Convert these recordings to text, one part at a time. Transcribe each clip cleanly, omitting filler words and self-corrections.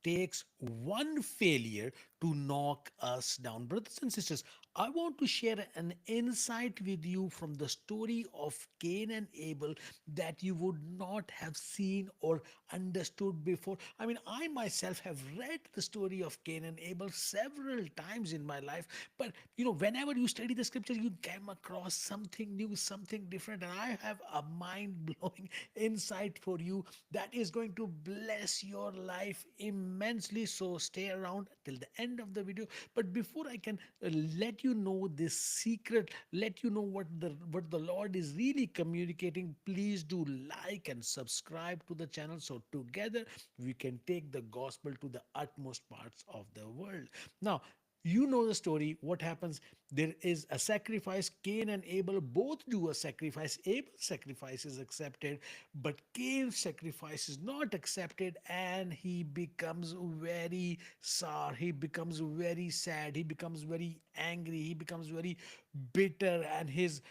takes one failure to knock us down. Brothers and sisters, I want to share an insight with you from the story of Cain and Abel that you would not have seen or understood before. I mean, I myself have read the story of Cain and Abel several times in my life, but whenever you study the scriptures, you come across something new, something different, and I have a mind blowing insight for you that is going to bless your life immensely. So stay around till the end of the video. But before I can let you know this secret, let you know what the Lord is really communicating, please do like and subscribe to the channel so together we can take the gospel to the utmost parts of the world. Now, you know the story. What happens? There is a sacrifice. Cain and Abel both do a sacrifice. Abel's sacrifice is accepted, but Cain's sacrifice is not accepted, and he becomes very sour. He becomes very sad. He becomes very angry. He becomes very bitter, and he's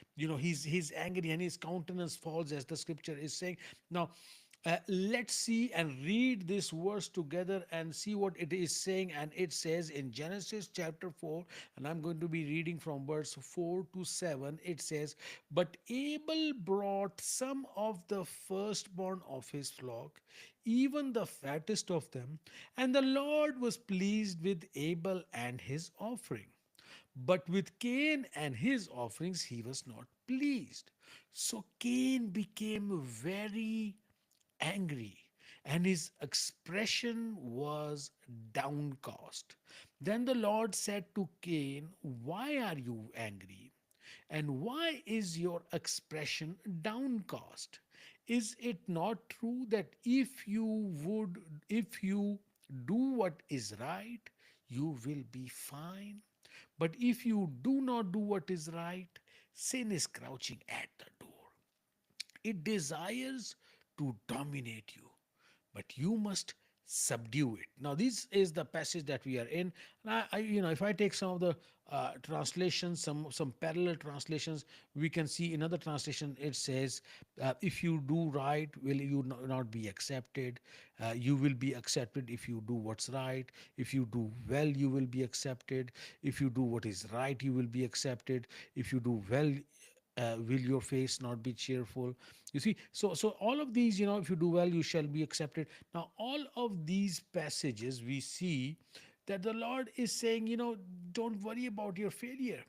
angry, and his countenance falls, as the scripture is saying. Now, let's see and read this verse together and see what it is saying. And it says in Genesis chapter 4, and I'm going to be reading from verse 4 to 7. It says, "But Abel brought some of the firstborn of his flock, even the fattest of them, and the Lord was pleased with Abel and his offering. But with Cain and his offerings he was not pleased. So Cain became very angry, and his expression was downcast. Then the Lord said to Cain, "Why are you angry? And why is your expression downcast? Is it not true that if you do what is right, you will be fine? But if you do not do what is right, sin is crouching at the door. It desires to dominate you, but you must subdue it." Now, this is the passage that we are in. And if I take some of the translations, some parallel translations, we can see in other translation it says, "If you do right, will you not be accepted? You will be accepted if you do what's right. If you do well, you will be accepted. If you do what is right, you will be accepted. If you do well, will your face not be cheerful?" You see, so all of these, if you do well, you shall be accepted. Now, all of these passages, we see that the Lord is saying, don't worry about your failure.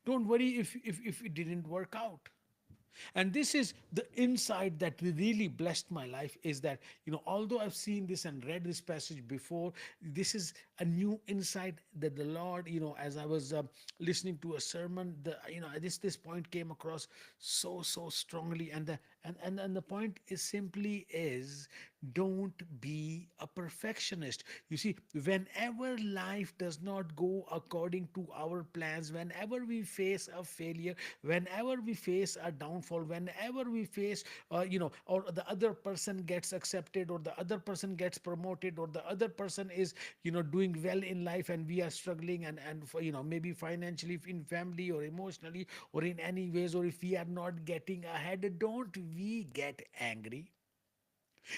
Don't worry if it didn't work out. And this is the insight that really blessed my life, is that although I've seen this and read this passage before, this is a new insight that the Lord, as I was listening to a sermon, this point came across so strongly. And the point is simply is, don't be a perfectionist. You see, whenever life does not go according to our plans, whenever we face a failure, whenever we face a downfall, whenever we face or the other person gets accepted, or the other person gets promoted, or the other person is doing well in life, and we are struggling, and for, maybe financially, in family, or emotionally, or in any ways, or if we are not getting ahead, don't we get angry?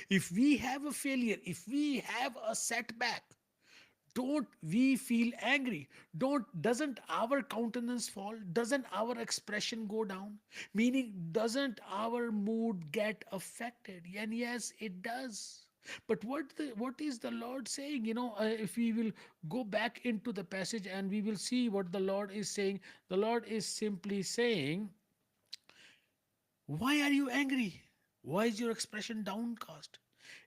If we have a failure, if we have a setback, don't we feel angry? Doesn't our countenance fall? Doesn't our expression go down? Meaning, doesn't our mood get affected? And yes, it does. But what is the Lord saying? If we will go back into the passage and we will see what the Lord is saying, the Lord is simply saying, "Why are you angry? Why is your expression downcast?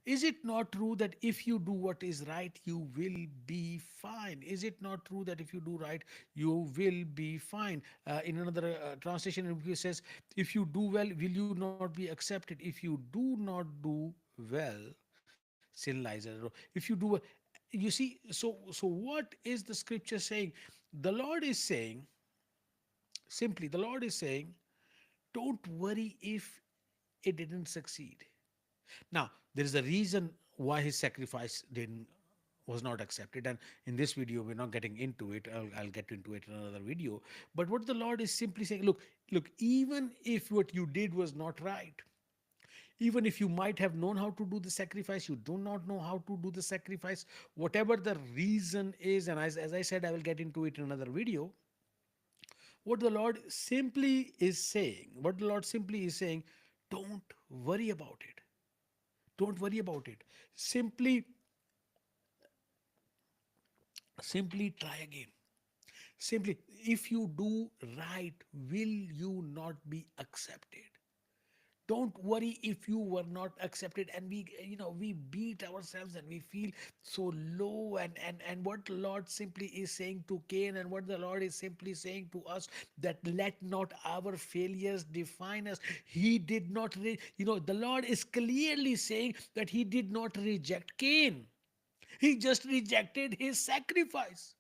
Is it not true that if you do what is right, you will be fine? Is it not true that if you do right, you will be fine?" In another translation, it says, "If you do well, will you not be accepted? If you do not do well, sin lies at the door." If you do, you see, so what is the scripture saying? The Lord is saying, simply, the Lord is saying, don't worry if it didn't succeed. Now, there is a reason why his sacrifice didn't was not accepted, and in this video we're not getting into it. I'll get into it in another video. But what the Lord is simply saying, look, even if what you did was not right, Even if you might have known how to do the sacrifice, you do not know how to do the sacrifice. Whatever the reason is, and as I said, I will get into it in another video. What the Lord simply is saying, don't worry about it. Don't worry about it. Simply, simply try again. Simply, if you do right, will you not be accepted? Don't worry if you were not accepted. And we beat ourselves and we feel so low. And what the Lord simply is saying to Cain, and what the Lord is simply saying to us, that let not our failures define us. He did not the Lord is clearly saying that he did not reject Cain. He just rejected his sacrifice.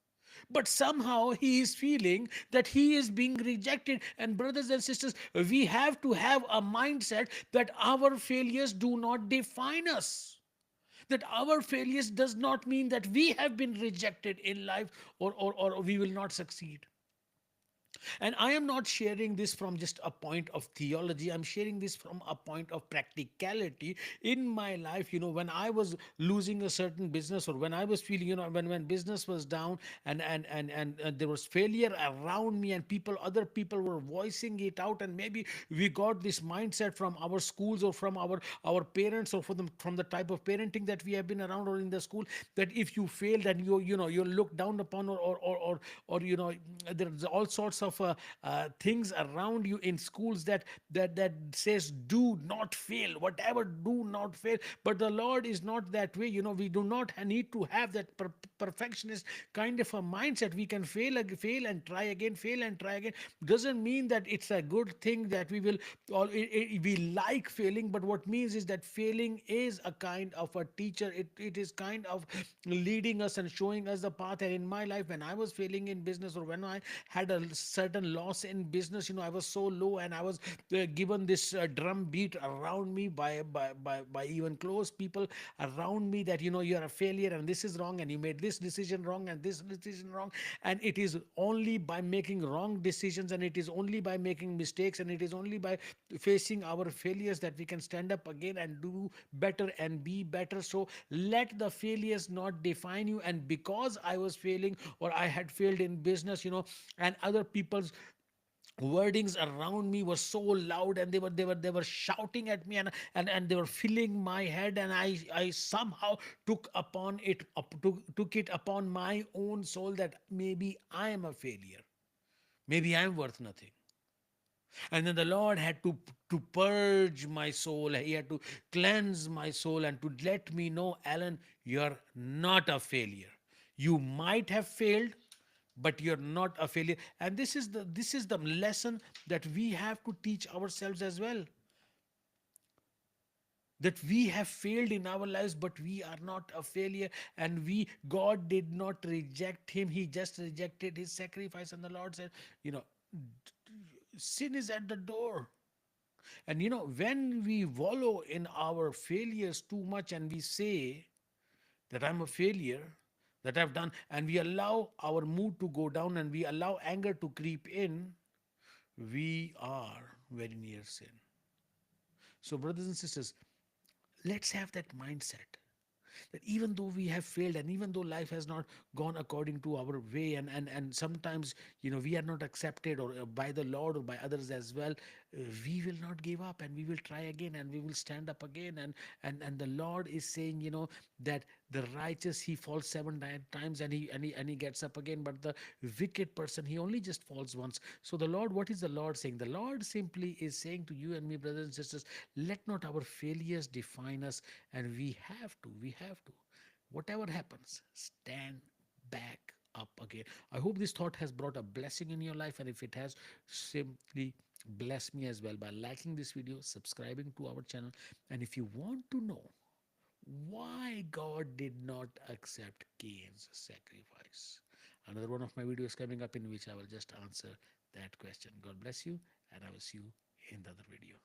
But somehow he is feeling that he is being rejected. And brothers and sisters, we have to have a mindset that our failures do not define us. That our failures does not mean that we have been rejected in life, or we will not succeed. And I am not sharing this from just a point of theology. I'm sharing this from a point of practicality in my life. When I was losing a certain business, or when I was feeling, when business was down, and there was failure around me, and other people were voicing it out, and maybe we got this mindset from our schools, or from our parents, or from the type of parenting that we have been around, or in the school, that if you fail, then you're looked down upon, or there's all sorts of things around you in schools that says do not fail, whatever, do not fail. But the Lord is not that way. We do not need to have that perfectionist kind of a mindset. We can fail and try again, fail and try again. Doesn't mean that it's a good thing that we will all we like failing. But what means is that failing is a kind of a teacher. It is kind of leading us and showing us the path. And in my life, when I was failing in business, or when I had a certain loss in business, I was so low, and I was given this drum beat around me by even close people around me, that you're a failure, and this is wrong, and you made this decision wrong, and this decision wrong. And it is only by making wrong decisions, and it is only by making mistakes, and it is only by facing our failures that we can stand up again and do better and be better. So let the failures not define you. And because I was failing, or I had failed in business, and other people's wordings around me were so loud, and they were shouting at me, and they were filling my head, and I somehow took it upon my own soul, that maybe I am a failure, maybe I'm worth nothing. And then the Lord had to purge my soul. He had to cleanse my soul, and to let me know, Alan, you're not a failure. You might have failed, but you're not a failure. And this is the lesson that we have to teach ourselves as well. That we have failed in our lives, but we are not a failure. And God did not reject him. He just rejected his sacrifice. And the Lord said, you know, sin is at the door. And when we wallow in our failures too much, and we say that I'm a failure, that I've done, and we allow our mood to go down, and we allow anger to creep in, we are very near sin. So, brothers and sisters, let's have that mindset, that even though we have failed, and even though life has not gone according to our way, and sometimes we are not accepted, or by the Lord, or by others as well, we will not give up, and we will try again, and we will stand up again. And the Lord is saying, that the righteous, he falls times, and he gets up again, but the wicked person, he only just falls once. So the Lord, what is the Lord saying? The Lord simply is saying to you and me, brothers and sisters, let not our failures define us. And we have to, whatever happens, stand back up again. I hope this thought has brought a blessing in your life, and if it has, simply bless me as well by liking this video, subscribing to our channel. And if you want to know why God did not accept Cain's sacrifice, another one of my videos coming up, in which I will just answer that question. God bless you, and I will see you in the other video.